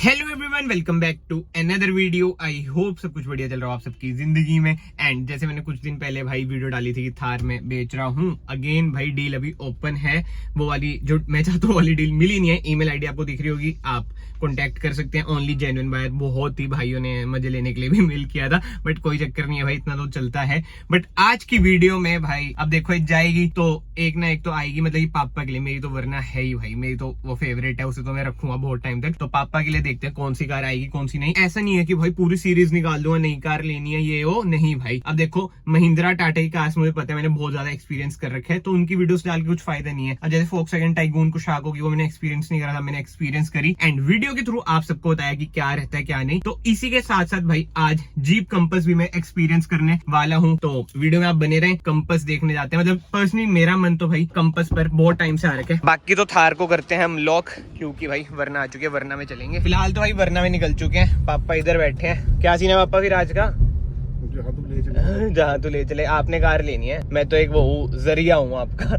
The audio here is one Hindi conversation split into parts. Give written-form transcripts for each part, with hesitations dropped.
Hello everyone, welcome back to another video. I hope सब कुछ बढ़िया चल रहा हो आप सबकी जिंदगी में। एंड जैसे मैंने कुछ दिन पहले भाई वीडियो डाली थी कि थार में बेच रहा हूँ अगेन भाई, डील अभी ओपन है। वो वाली जो मैं चाहता हूँ वाली डील मिली नहीं है। ईमेल आईडी आपको दिख रही होगी, आप कॉन्टेक्ट कर सकते हैं। Only genuine buyer. बहुत ही भाइयों ने मजे लेने के लिए भी मेल किया था, बट कोई चक्कर नहीं है भाई, इतना तो चलता है। बट आज की वीडियो में भाई अब देखो जाएगी तो एक ना एक तो आएगी, मतलब कि पापा के लिए। मेरी तो वरना है ही भाई, मेरी तो वो फेवरेट है, उसे तो मैं रखूंगा बहुत टाइम तक। तो पापा के लिए देखते हैं कौन सी कार आएगी कौन सी नहीं। ऐसा नहीं है कि भाई पूरी सीरीज निकाल दूंगा, नई कार लेनी है ये वो, नहीं भाई। अब देखो महिंद्रा टाटा की कार मुझे पता है, मैंने बहुत ज्यादा एक्सपीरियंस कर रखा है, तो उनकी वीडियोस डाल के कुछ फायदा नहीं है। अब जैसे फोक्सवैगन टाइगून को शाक होगी, वो मैंने एक्सपीरियंस नहीं करा था, मैंने एक्सपीरियंस करी एंड वीडियो के थ्रू आप सबको बताया कि क्या रहता है क्या नहीं। तो इसी के साथ साथ भाई आज जीप कंपास भी मैं एक्सपीरियंस करने वाला हूँ, तो वीडियो में आप बने रहें। कंपास देखने जाते हैं, मतलब पर्सनली मेरा मन तो भाई कंपास पर बहुत टाइम से आ रखा है। बाकी तो थार को करते हैं हम लॉक, क्योंकि भाई वरना आ चुके हैं, वरना में चलेंगे। फिलहाल तो भाई वरना में निकल चुके हैं, पापा इधर बैठे हैं। क्या सीन है पापा फिर आज का? जहाँ तू ले चले। आपने कार लेनी है, मैं तो एक वो जरिया हूँ आपका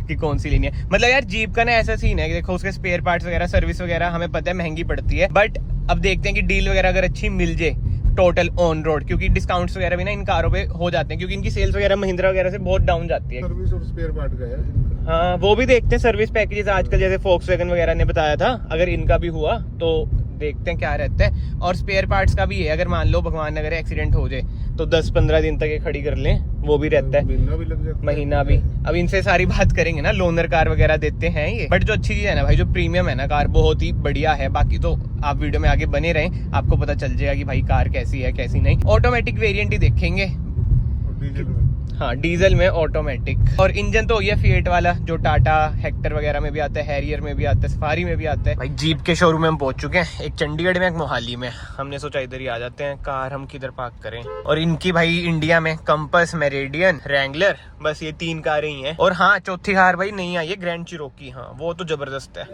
कि कौन सी लेनी है। मतलब यार जीप का ना ऐसा सीन है कि देखो उसके स्पेयर पार्ट्स वगैरह सर्विस वगैरह हमें पता है महंगी पड़ती है, बट अब देखते हैं कि डील वगैरह अगर अच्छी मिल जाए टोटल ऑन रोड, क्योंकि डिस्काउंट्स वगैरह भी ना इन कारों पे हो जाते हैं, क्योंकि इनकी सेल्स वगैरह महिंद्रा वगैरह से बहुत डाउन जाती है। सर्विस और स्पेयर पार्ट का है। हाँ वो भी देखते हैं, सर्विस पैकेजेस आजकल जैसे फोक्सवैगन वगैरह ने बताया था, अगर इनका भी हुआ तो देखते हैं क्या रहता है। और स्पेयर पार्ट्स का भी है, अगर मान लो भगवान अगर एक्सीडेंट हो जाए तो 10-15 दिन तक ये खड़ी कर लें, वो भी रहता है। महीना भी लग जाता है, महीना भी। अब इनसे सारी बात करेंगे ना, लोनर कार वगैरह देते हैं ये। बट जो अच्छी चीज है ना भाई, जो प्रीमियम है ना कार, बहुत ही बढ़िया है। बाकी तो आप वीडियो में आगे बने रहें, आपको पता चल जाएगा कि भाई कार कैसी है कैसी नहीं। ऑटोमेटिक वेरिएंट ही देखेंगे। डीजल में। हाँ डीजल में ऑटोमेटिक। और इंजन तो ये फिएट वाला जो टाटा हेक्टर वगैरह में भी आता है, हैरियर में भी आता है, सफारी में भी आता है। भाई जीप के शोरूम में हम पहुंच चुके हैं, एक चंडीगढ़ में एक मोहाली में। हमने सोचा इधर ही आ जाते हैं, कार हम किधर पार्क करें। और इनकी भाई इंडिया में कंपास, मेरिडियन, रैंगलर, बस ये 3 कारें ही हैं। और हाँ चौथी कार भाई नहीं आई है, ग्रैंड चिरोकी। हाँ वो तो जबरदस्त है।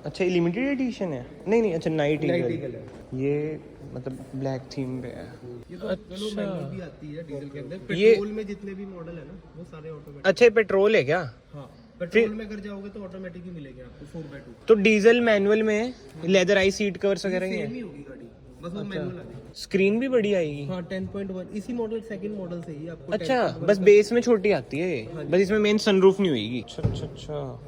अच्छा ये लिमिटेड एडिशन है? नहीं अच्छा नाइट ईगल। ये मतलब ब्लैक थीम पे है। ये तो मैनुअल भी आती है डीजल के अंदर। पेट्रोल में जितने भी मॉडल है ना वो सारे ऑटोमेटिक। अच्छा ये पेट्रोल है क्या? हाँ पेट्रोल में अगर जाओगे तो ऑटोमेटिक ही मिलेगी आपको 4x2। तो डीजल मैनुअल में लेदर आई सीट कवर्स वगैरह ही है? सेम ही होगी गाड़ी, बस वो मैनुअल आएगी। स्क्रीन भी बड़ी आएगी। हाँ 10.1 इसी मॉडल सेकंड मॉडल से ही आपको। अच्छा बस बेस में छोटी आती है ये, बस इसमें मेन सनरूफ नहीं होगी। अच्छा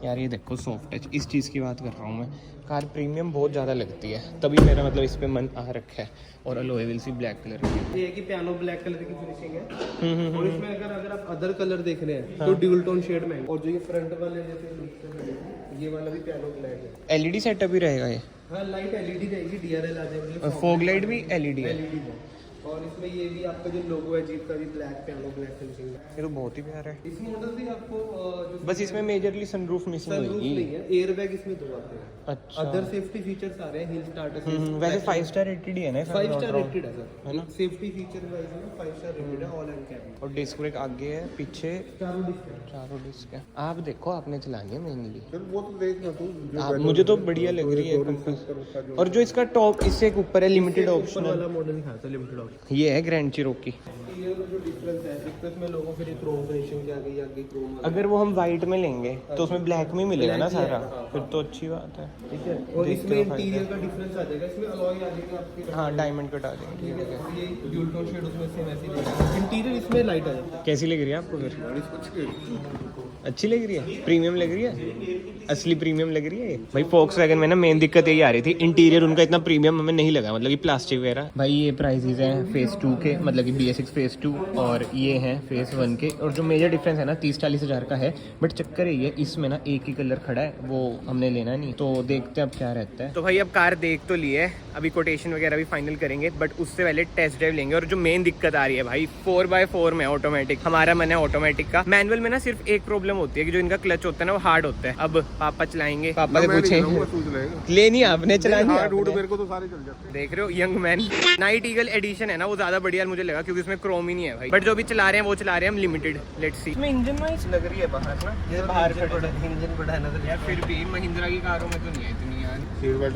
यार ये देखो सॉफ्ट टच, इस चीज़ की बात कर रहा हूँ मैं। कार प्रीमियम बहुत ज़्यादा लगती है, तभी मेरा मतलब इस पे मन आ रखा है। और अलॉय व्हील्स भी ब्लैक कलर की। ये है कि पियानो ब्लैक कलर की फिनिशिंग है। और इसमें अगर आप अदर कलर देख रहे हैं तो ड्यूल टोन शेड में है। और जो ये फ्रंट वाले जैसे ये वाला भी पियानो ब्लैक है। एलईडी सेटअप ही रहेगा ये? हाँ लाइट एलईडी रहेगी, डीआरएल आ जाएंगे, फॉग लाइट भी एलईडी है। और इसमें ये भी आपका जो लोगो है जीप का भी ब्लैक पियानो ब्लैक फिनिशिंग है। ये तो बहुत ही प्यारा है। इस मॉडल से आपको बस इसमें मेजरली सनरूफ मिसिंग होगी। नहीं है, एयर बैग इसमें 2 आते हैं। अच्छा अदर सेफ्टी फीचर्स आ रहे हैं, हिल स्टार्टर। वैसे 5 स्टार रेटेड ही है ना? 5 स्टार रेटेड है सर, है ना? सेफ्टी फीचर वाइज में 5 स्टार रेटेड है। ऑल एंड कैबिन और डिस्क ब्रेक आगे है, पीछे चारों डिस्क है। चारों डिस्क है। आप देखो आपने चलानी है मेनली। फिर वो तो देखना तू। मुझे तो बढ़िया लग रही है कंपास। और जो इसका टॉप इससे एक ऊपर है लिमिटेड ऑप्शन वाला मॉडल दिखाया था, लिमिटेड ऑप्शन। ये है ग्रैंड चिरोकी। ये जो डिफरेंस है, एक तो इसमें लोगों फिर क्रोम फिनिशिंग की आ गई, आगे क्रोम। अगर वो हम वाइट में लेंगे तो उसमें ब्लैक में मिलेगा ना सारा, फिर तो अच्छी बात है। ठीक है। और इसमें इंटीरियर का डिफरेंस आ जाएगा, इसमें अलॉय आ जाएगा आपके। हाँ डायमंड कटा देंगे। ठीक है। ये ड्यूल टोन शेड उसमें सेम ऐसी रहेगी। इंटीरियर इसमें लाइट आ जाएगा। कैसी लग रही है आपको फिर? अच्छी लग रही है? प्रीमियम लग रही है? असली प्रीमियम लग रही है भाई। फोक्सवैगन में ना मेन दिक्कत यही आ रही थी, इंटीरियर उनका इतना प्रीमियम हमें नहीं लगा, मतलब कि प्लास्टिक वगैरह। भाई ये प्राइसेस हैं फेज 2 के, मतलब कि BS6 फेज 2, और ये हैं फेज 1 के। और जो मेजर डिफरेंस है ना 30-40 हज़ार का है, बट चक्कर ये है इसमें ना एक ही कलर खड़ा है, वो हमने लेना नहीं, तो देखते हैं अब क्या रहता है। तो भाई अब कार देख तो ली है, अभी कोटेशन वगैरह भी फाइनल करेंगे, बट उससे पहले टेस्ट ड्राइव लेंगे। और जो मेन दिक्कत आ रही है भाई 4x4 में ऑटोमेटिक, हमारा मन है ऑटोमेटिक का। मैनुअल में ना सिर्फ एक प्रॉब्लम होती है कि जो इनका क्लच होता है ना वो हार्ड होता है। अब पापा चलाएंगे, पापा से पूछे लेनी आपने चलानी है? मेरे को तो सारे चल जाते हैं। देख रहे हो young man. Night eagle edition है ना, वो ज्यादा बढ़िया मुझे लगा, क्योंकि उसमें क्रोम ही नहीं है भाई। बट जो भी चला रहे हैं वो चला रहे हैं हम लिमिटेड। Let's see. इसमें इंजन नॉइस लग रही है बाहर ना, ये बाहर इंजन बड़ा है ना यार। फिर भी महिंद्रा की कारों में तो नहीं है इतनी यार। सीट बेल्ट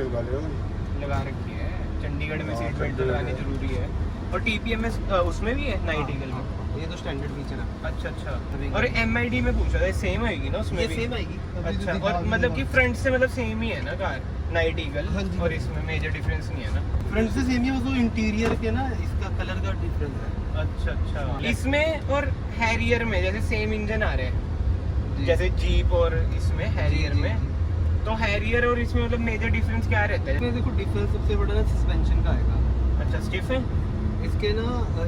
लगा रखी है, चंडीगढ़ में सीट बेल्ट लगानी जरूरी है। और TPMS उसमें भी है नाइट ईगल में। ये तो स्टैंडर्ड फीचर है। अच्छा अच्छा। और MID में पूछा था, सेम आएगी ना उसमें ये भी? सेम आएगी। अच्छा, और मतलब कि फ्रंट से मतलब सेम ही है ना कार नाइट ईगल? हाँ जी। और इसमें मेजर डिफरेंस नहीं है ना? फ्रंट से सेम ही है, वो इंटीरियर के ना इसका कलर का डिफरेंस है। अच्छा अच्छा। इसमें और हैरियर में जैसे सेम इंजन आ रहे हैं, जी। जैसे जीप और इसमें हैरियर जी, में, जी। तो हैरियर और इसमें मतलब मेजर डिफरेंस क्या रहता है? इसमें देखो डिफरेंस सबसे बड़ा ना सस्पेंशन का आएगा। अच्छा, स्टिफ है? इसके ना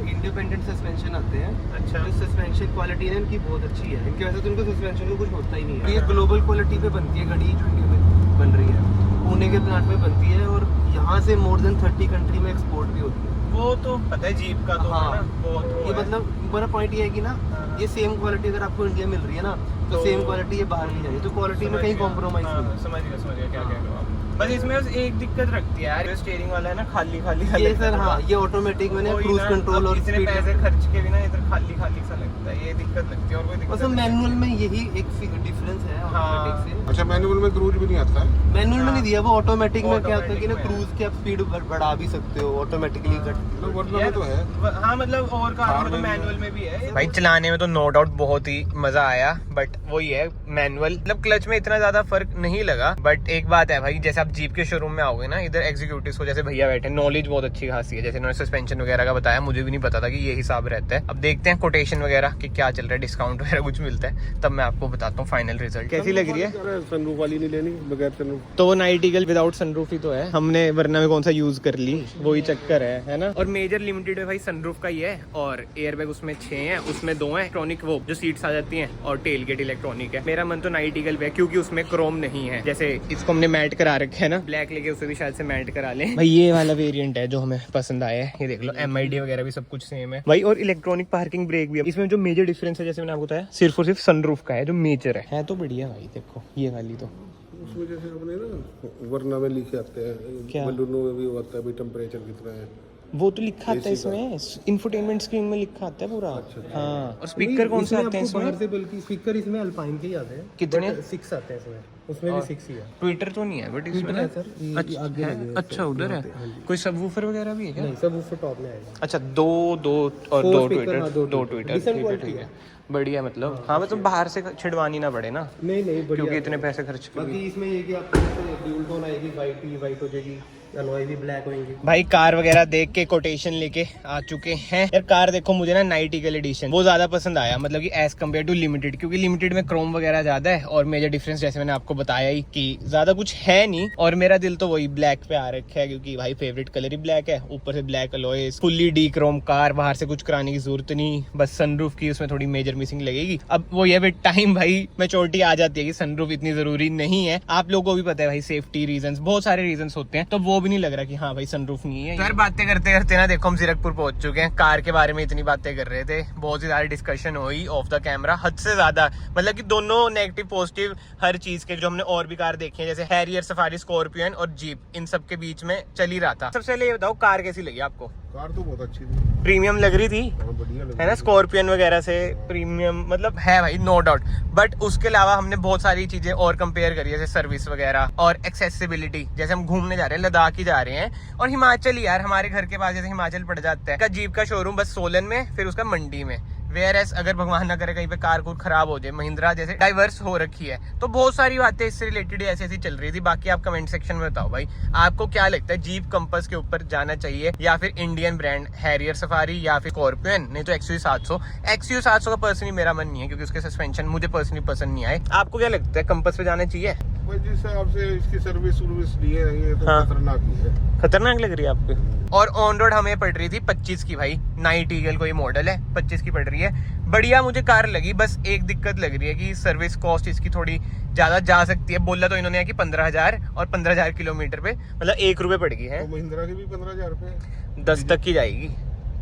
इंडिपेंडेंट सस्पेंशन आते हैं। अच्छा। जो सस्पेंशन क्वालिटी है इनकी बहुत अच्छी है, इनकी वजह से तो इनको सस्पेंशन को कुछ होता ही नहीं है। ये ग्लोबल क्वालिटी पे बनती है गाड़ी जो इंडिया में बन रही है, पुणे के प्लांट में बनती है और यहाँ से मोर देन 30 कंट्री में एक्सपोर्ट भी होती है। वो तो पता है जीप का तो हाँ। है ना, बहुत वो ये है। मतलब बड़ा पॉइंट ये है कि ना हाँ। ये सेम क्वालिटी अगर आपको इंडिया मिल रही है ना तो सेम क्वालिटी ये बाहर नहीं जाएगी, तो क्वालिटी में समझ कहीं गया। कॉम्प्रोमाइज हाँ, नहीं है। समझ गया क्या कह रहे हो आप। बस इसमें बस एक दिक्कत रखती है यार, स्टीयरिंग वाला है ना खाली खाली सा ये लगता है सर हाँ, थोड़ा। ये ऑटोमेटिक मैंने वही क्रूज ना, कंट्रोल अब और इतने स्पीड पैसे खर्च के भी ना इधर खाली खाली सा लगता है, ये दिक्कत लगती है और कोई दिक्कत बस नहीं है। मैनुअल में यही एक डिफरेंस है ऑटोमेटिक से। अच्छा, मैनुअल में क्रूज भी नहीं आता है? मैनुअल में नहीं दिया, वो ऑटोमेटिक में क्या होता है कि ना Automatic में क्रूज की आप स्पीड बढ़ा भी सकते हो ऑटोमेटिकली मतलब वरना में तो है। हाँ मतलब और कार में तो में मैनुअल में भी है भाई। चलाने में तो नो डाउट बहुत ही मजा आया, बट वही है मैनुअल, मतलब क्लच में इतना ज्यादा फर्क नहीं लगा। बट एक बात है भाई, जैसे आप जीप के शोरूम में आओगे ना, इधर एग्जीक्यूटिव्स को जैसे भैया बैठे, नॉलेज बहुत अच्छी खासी है। जैसे इन्होंने सस्पेंशन वगैरह का बताया, मुझे भी नहीं पता था कि ये हिसाब रहता है। अब देखते हैं कोटेशन वगैरह कि क्या चल रहा है, डिस्काउंट वगैरह कुछ मिलता है तब मैं आपको बताता हूँ फाइनल रिजल्ट। कैसी लग रही है? सनरूफ वाली नहीं लेनी, बगैर सनरूफ। तो वो नाइट ईगल विदाउट सनरूफ ही तो है, हमने वरना में कौन सा यूज कर ली, वही चक्कर है ना। और मेजर लिमिटेड है भाई सनरूफ का ही है, और एयरबैग उसमें 6 हैं, उसमें 2 हैं इलेक्ट्रॉनिक, वो जो सीट्स आ जाती हैं, और टेल गेट इलेक्ट्रॉनिक है। मेरा मन तो नाइट ईगल पे है क्योंकि उसमें क्रोम नहीं है। जैसे इसको हमने मैट करा रखा है ना, ब्लैक लेके उसे भी शायद से मैट करा लें भाई। ये वाला वेरिएंट है जो हमें पसंद आया है, ये देख लो MID वगैरह भी सब कुछ सेम है भाई, और इलेक्ट्रॉनिक पार्किंग ब्रेक भी है। इसमें जो मेजर डिफरेंस है जैसे मैंने आपको बताया, सिर्फ और सिर्फ सनरूफ का है जो मेजर है तो बढ़िया भाई। देखो ये वाली तो उसमें जैसे अपने ना वरना में लिखे आते हैं, क्या? बलूनों में भी होता है भी टेम्परेचर कितना है, वो तो लिखा आता है इसमें, इंफोटेनमेंट स्क्रीन में लिखा आता है पूरा। हाँ, और स्पीकर कौन से आते हैं बाहर इसमें? से बल्कि स्पीकर इसमें अल्पाइन के ही आते हैं। कितने? 6 आते हैं इसमें, उसमें भी 6 ही है। ट्विटर तो नहीं है बट इसमें ट्विटर है सर, ये अच्छा आगे है? लगे हैं। अच्छा उधर है। कोई सबवूफर वगैरह भी है क्या? नहीं, सब ऊपर टॉप में आएगा। अच्छा, दो और 4 दो speaker, ट्विटर, हाँ, 2 दो Twitter। ट्विटर, Decent ठीक है quality ठीक है, है। बढ़िया। मतलब हाँ मतलब बाहर से छिड़वानी ना पड़े ना, नहीं बढ़िया क्योंकि है। इतने पैसे खर्च कर। बाकी इसमें ये कि आपको ड्यूल टोन आएगी, वाइट हो जाएगी, अलॉय भी ब्लैक होंगी। भाई कार वगैरह देख के कोटेशन लेके आ चुके हैं यार। कार देखो, मुझे ना नाइट ईगल एडिशन वो ज्यादा पसंद आया, मतलब कि एज कम्पेयर टू लिमिटेड, क्योंकि लिमिटेड में क्रोम वगैरह ज्यादा है और मेजर डिफरेंस जैसे मैंने आपको बताया ही कि ज्यादा कुछ है नहीं। और मेरा दिल तो वही ब्लैक पे आ रखा है, क्योंकि भाई फेवरेट कलर ही ब्लैक है, ऊपर से black alloys, fully D Chrome car, बाहर से कुछ कराने की जरूरत नहीं, बस सनरूफ की उसमें थोड़ी मेजर मिसिंग लगेगी। अब वो ये विद टाइम भाई मैच्योरिटी आ जाती है कि सनरूफ इतनी जरूरी नहीं है। आप लोगों को भी पता है भाई, सेफ्टी रीजंस, बहुत सारे रीजंस होते हैं, तो वो भी नहीं लग रहा कि हाँ भाई सनरूफ नहीं है। यार बातें करते करते ना देखो हम जीरकपुर पहुंच चुके हैं। कार के बारे में इतनी बातें कर रहे थे, बहुत ही ज्यादा डिस्कशन हुई ऑफ द कैमरा, हद से ज्यादा, मतलब कि दोनों नेगेटिव पॉजिटिव हर चीज के। जो हमने और भी कार देखी है जैसे हैरियर, सफारी, स्कॉर्पियन और जीप, इन सब के बीच में चल ही रहा था। सबसे पहले ये बताओ कार कैसी लगी आपको? कार तो बहुत अच्छी थी, प्रीमियम लग रही थी बढ़िया लग है ना, स्कॉर्पियन वगैरह से प्रीमियम मतलब है भाई, नो डाउट। बट उसके अलावा हमने बहुत सारी चीजें और कंपेयर करी, जैसे सर्विस वगैरह और एक्सेसिबिलिटी। जैसे हम घूमने जा रहे हैं, लद्दाख ही जा रहे हैं, और हिमाचल ही यार, हमारे घर के पास जैसे हिमाचल पड़ जाता है। का जीप का शोरूम बस सोलन में, फिर उसका मंडी में। वेयर एस अगर भगवान ना करे कहीं पे कार को खराब हो जाए, महिंद्रा जैसे डाइवर्स हो रखी है। तो बहुत सारी बातें इससे रिलेटेड ऐसी ऐसी चल रही थी। बाकी आप कमेंट सेक्शन में बताओ भाई, आपको क्या लगता है, जीप कंपास के ऊपर जाना चाहिए या फिर इंडियन ब्रांड हैरियर सफारी या फिर स्कॉर्पियन, नहीं तो XUV700। XUV700 का पर्सनली मेरा मन नहीं है, क्योंकि उसके सस्पेंशन मुझे पर्सनली पसंद नहीं आए। आपको क्या लगता है, कंपास पे जाना चाहिए? भाई जिस हिसाब से इसकी सर्विस दी है, ये तो हाँ। खतरनाक ही है। खतरनाक लग रही है आपको? और ऑन रोड हमें पड़ रही थी 25 की भाई, नाइट ईगल कोई मॉडल है, 25 की पड़ रही है। बढ़िया मुझे कार लगी, बस एक दिक्कत लग रही है कि सर्विस कॉस्ट इसकी थोड़ी ज्यादा जा सकती है। बोला तो इन्होंने है कि 15,000 और 15,000 किलोमीटर पे मतलब 1 रुपए पड़ गई है। तो महिंद्रा की भी 15,000 रुपये, 10 तक की जाएगी।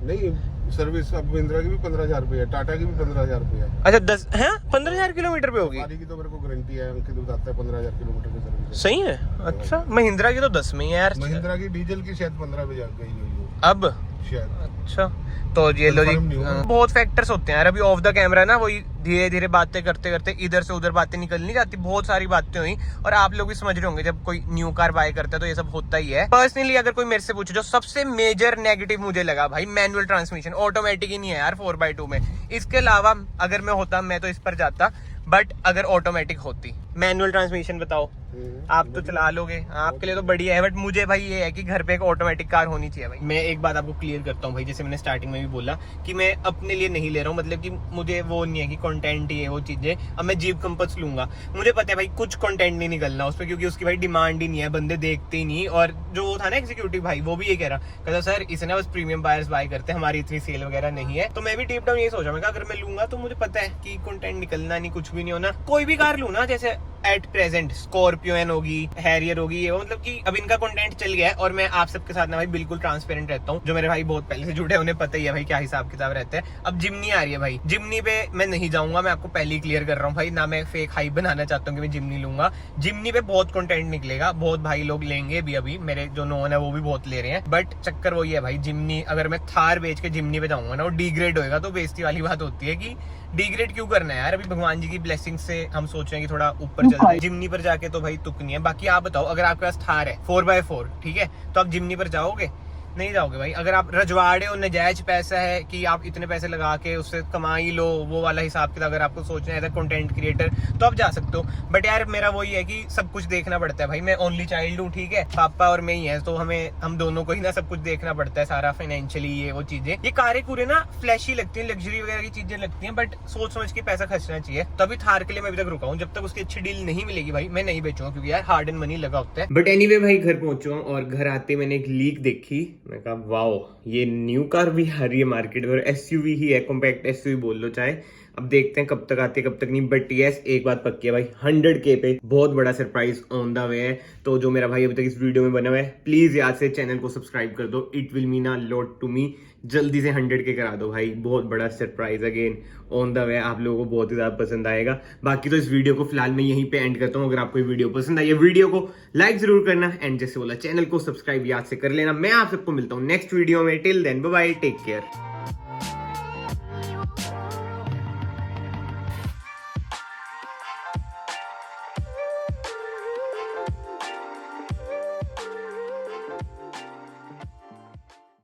नहीं सर्विस अब महिंद्रा की भी 15,000 रुपये है, टाटा की भी 15,000 रुपये है। अच्छा 10 है, 15,000 किलोमीटर पे होगी? सफारी की तो मेरे को गारंटी है, अंकित बताता है 15,000 किलोमीटर की सर्विस। सही है। अच्छा, महिंद्रा की तो 10 में ही है यार। महिंद्रा की डीजल की शायद 15 पे जा गई हुई है अब शायद। अच्छा, तो ये लो जी, Confirm नहीं हुआ। बहुत फैक्टर्स होते हैं यार। अभी ऑफ द कैमरा ना वही धीरे धीरे बातें करते करते इधर से उधर बातें निकल नहीं जाती, बहुत सारी बातें हुई। और आप लोग भी समझ रहे होंगे जब कोई न्यू कार बाय करता है तो ये सब होता ही है। पर्सनली अगर कोई मेरे से पूछे, जो सबसे मेजर नेगेटिव मुझे लगा भाई, मैनुअल ट्रांसमिशन, ऑटोमेटिक ही नहीं है यार 4x2 में। इसके अलावा अगर मैं होता मैं तो इस पर जाता, बट अगर ऑटोमेटिक होती। मैनुअल ट्रांसमिशन बताओ, आप तो चला लोगे, आपके लिए तो बढ़िया है, बट मुझे भाई ये है कि घर पे एक ऑटोमेटिक कार होनी चाहिए भाई। मैं एक बात आपको क्लियर करता हूँ भाई, जैसे मैंने स्टार्टिंग में भी बोला कि मैं अपने लिए नहीं ले रहा हूँ, मतलब कि मुझे वो नहीं है कि कंटेंट ही है वो चीजें। अब मैं जीप कंपस लूंगा, मुझे पता है भाई कुछ कंटेंट नहीं निकलना उस पर, क्योंकि उसकी भाई डिमांड ही नहीं है, बंदे देखते ही नहीं। और जो वो था ना एग्जीक्यूटिव भाई, वो भी ये कह रहा, कहता सर इसे ना बस प्रीमियम बायर्स बाय करते हैं, हमारी इतनी सेल वगैरह नहीं है। तो मैं भी डीप डाउन ये सोचा, मैं अगर मैं लूंगा तो मुझे पता है कि कंटेंट निकलना नहीं, कुछ भी नहीं होना। कोई भी कार लू ना, जैसे एट प्रेजेंट स्कॉर्पियो होगी, हैरियर होगी, ये मतलब कि अब इनका कंटेंट चल गया है। और मैं आप सबके साथ ना भाई बिल्कुल ट्रांसपेरेंट रहता हूँ, जो मेरे भाई बहुत पहले से जुड़े हैं उन्हें पता ही है भाई क्या हिसाब किताब रहता है। अब जिमनी आ रही है भाई, जिमनी पे मैं नहीं जाऊंगा, मैं आपको पहले ही क्लियर कर रहा हूँ भाई, ना मैं फेक हाइप बनाना चाहता हूँ कि मैं जिमनी लूंगा। जिमनी पे बहुत कंटेंट निकलेगा, बहुत भाई लोग लेंगे भी, अभी मेरे जो नोन है वो भी बहुत ले रहे हैं। बट चक्कर वही है भाई, जिमनी अगर मैं थार बेच के जिमनी पे जाऊंगा ना, वो डिग्रेड होएगा, तो बेइज्जती वाली बात होती है कि डिग्रेड क्यों करना है यार। अभी भगवान जी की ब्लेसिंग से हम सोच रहे हैं कि थोड़ा ऊपर चलते हैं, जिमनी पर जाके तो भाई तुक नहीं है। बाकी आप बताओ, अगर आपके पास थार है 4x4, ठीक है, तो आप जिमनी पर जाओगे? नहीं जाओगे भाई। अगर आप रजवाड़े और नजायज पैसा है कि आप इतने पैसे लगा के उससे कमा ही लो, वो वाला हिसाब किताब अगर आपको सोचना है एज अ कंटेंट क्रिएटर, तो आप जा सकते हो। बट यार मेरा वही है कि सब कुछ देखना पड़ता है भाई, मैं ओनली चाइल्ड हूँ, ठीक है, पापा और मैं ही है, तो हम दोनों को ही ना सब कुछ देखना पड़ता है, सारा फाइनेंशियली ये वो चीजें। ये कारें पूरे ना फ्लैशी लगती है, लग्जरी वगैरह की चीजें लगती हैं, बट सोच समझ के पैसा खर्चना चाहिए। तभी थार के लिए मैं अभी तक रुका हूँ, जब तक उसकी अच्छी डील नहीं मिलेगी भाई मैं नहीं बेचूंगा, क्योंकि यार हार्ड एंड मनी लगा होता है। बट एनीवे भाई घर पहुंचा हूँ, और घर आते मैंने एक लीक देखी, मैं कहा वाओ, ये न्यू कार भी आ रही है मार्केट में, और एसयूवी ही है, कॉम्पैक्ट एसयूवी बोल लो चाहे। अब देखते हैं कब तक आती है कब तक नहीं, बट यस एक बात पक्की है भाई, 100K पे बहुत बड़ा सरप्राइज ऑन द वे है। तो जो मेरा भाई अभी तक इस वीडियो में बना हुआ है, प्लीज याद से चैनल को सब्सक्राइब कर दो, it will mean a lot to me. जल्दी से 100K करा दो भाई, बहुत बड़ा surprise again on the way, आप लोगों को बहुत ही ज्यादा पसंद आएगा। बाकी तो इस वीडियो को फिलहाल मैं यहीं पे एंड करता हूँ। अगर आपको ये वीडियो पसंद आई है, वीडियो को लाइक जरूर करना, एंड जैसे बोला चैनल को सब्सक्राइब याद से कर लेना। मैं आप सबको मिलता हूँ नेक्स्ट वीडियो में, till then bye bye, take care.